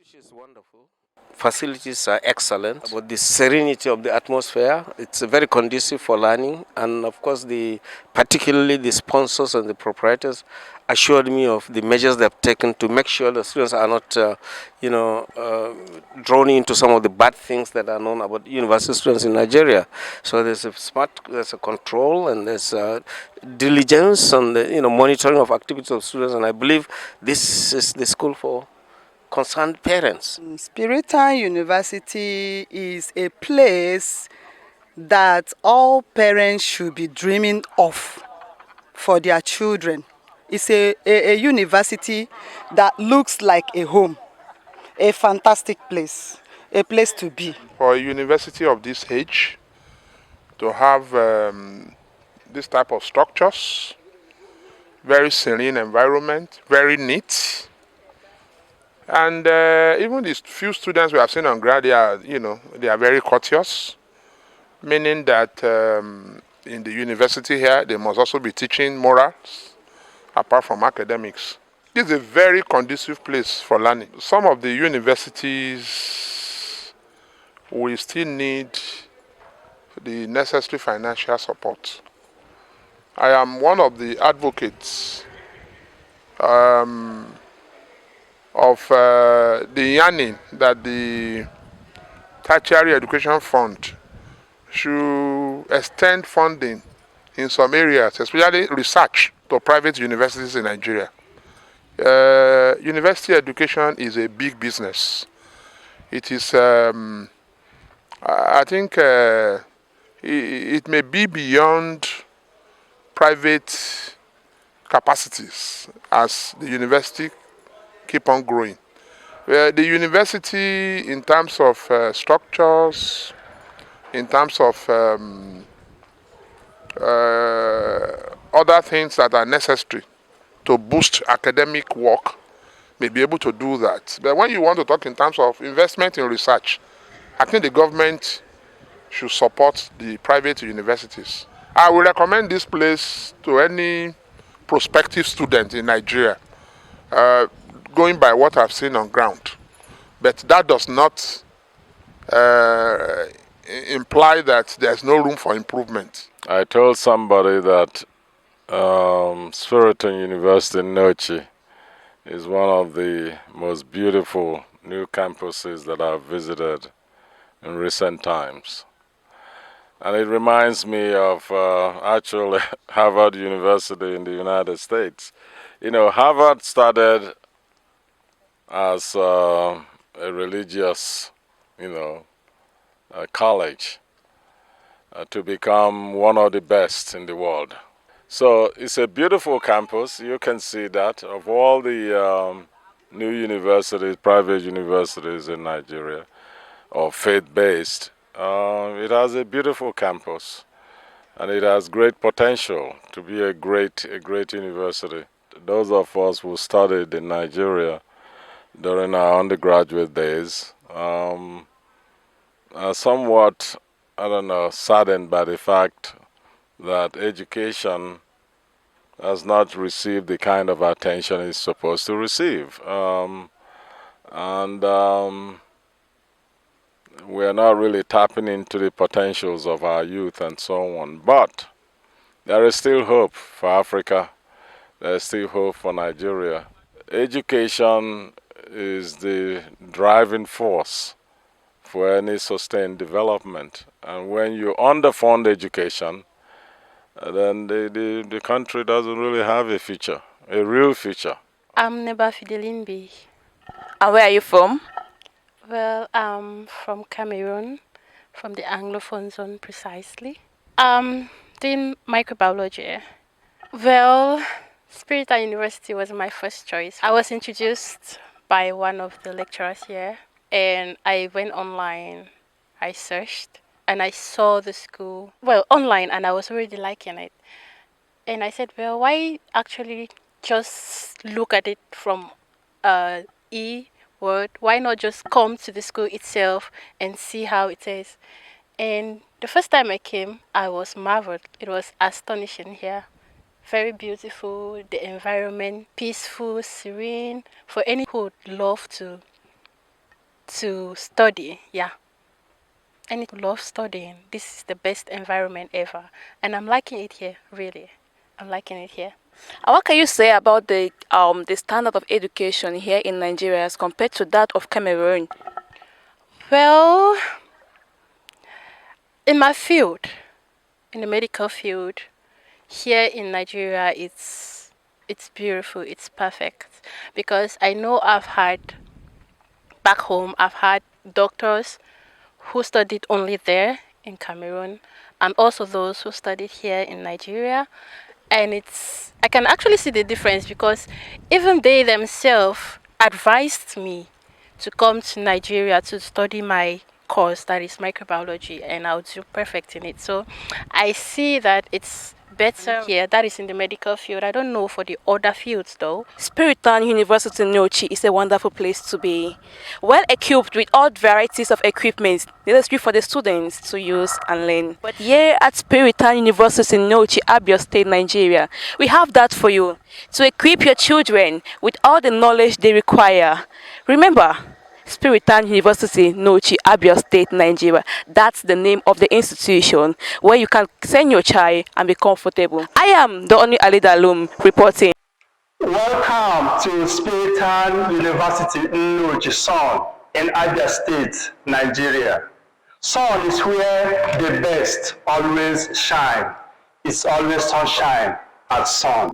Which is wonderful. Facilities are excellent, but the serenity of the atmosphere, it's very conducive for learning. And of course, particularly the sponsors and the proprietors assured me of the measures they've taken to make sure the students are not, drawn into some of the bad things that are known about university students in Nigeria. So there's a control, and there's diligence on the monitoring of activities of students. And I believe this is the school for concerned parents. Spiritan University is a place that all parents should be dreaming of for their children. It's a university that looks like a home, a fantastic place, a place to be. For a university of this age to have this type of structures, very serene environment, very neat, and even these few students we have seen on ground, they are very courteous, meaning that in the university here they must also be teaching morals apart from academics. This is a very conducive place for learning. Some of the universities will still need the necessary financial support. I am one of the advocates of the yearning that the Tertiary Education Fund should extend funding in some areas, especially research, to private universities in Nigeria. University education is a big business. It is, I think, it may be beyond private capacities as the university keep on growing. The university, in terms of structures, in terms of other things that are necessary to boost academic work, may be able to do that. But when you want to talk in terms of investment in research, I think the government should support the private universities. I will recommend this place to any prospective student in Nigeria, going by what I've seen on ground. But that does not imply that there's no room for improvement. I told somebody that Spiritan University Nneochi is one of the most beautiful new campuses that I've visited in recent times. And it reminds me of actually Harvard University in the United States. You know, Harvard started as a religious, college to become one of the best in the world. So it's a beautiful campus. You can see that of all the new universities, private universities in Nigeria, or faith-based, it has a beautiful campus, and it has great potential to be a great university. Those of us who studied in Nigeria during our undergraduate days are somewhat, saddened by the fact that education has not received the kind of attention it's supposed to receive. We're not really tapping into the potentials of our youth and so on. But there is still hope for Africa. There is still hope for Nigeria. Education is the driving force for any sustained development. And when you underfund education, then the country doesn't really have a future, a real future. I'm Neba Fidelimbi. And where are you from? Well, I'm from Cameroon, from the Anglophone zone precisely. Doing microbiology. Well, Spiritan University was my first choice. I was introduced by one of the lecturers here, and I went online, I searched, and I saw the school, online, and I was already liking it. And I said, well, why actually just look at it from e-word? Why not just come to the school itself and see how it is? And the first time I came, I was marveled. It was astonishing here. Very beautiful, the environment, peaceful, serene, for any who would love to to study. Yeah. I need to love studying. This is the best environment ever. And I'm liking it here, really. I'm liking it here. And what can you say about the standard of education here in Nigeria as compared to that of Cameroon? Well, in my field, in the medical field, here in Nigeria, it's beautiful, it's perfect. Because I know back home, I've had doctors who studied only there in Cameroon, and also those who studied here in Nigeria. And I can actually see the difference because even they themselves advised me to come to Nigeria to study my course, that is microbiology, and I'll do perfect in it. So I see that it's better here. That is in the medical field. I don't know for the other fields though. Spiritan University Nneochi is a wonderful place to be, well equipped with all varieties of equipment necessary for the students to use and learn. But here at Spiritan University Nneochi, Abia State, Nigeria, we have that for you to equip your children with all the knowledge they require. Remember, Spiritan University Nneochi, Abia State, Nigeria. That's the name of the institution where you can send your child and be comfortable. I am the only Alida Alum reporting. Welcome to Spiritan University Nneochi, Son, in Abia State, Nigeria. Son is where the best always shine. It's always sunshine at Son.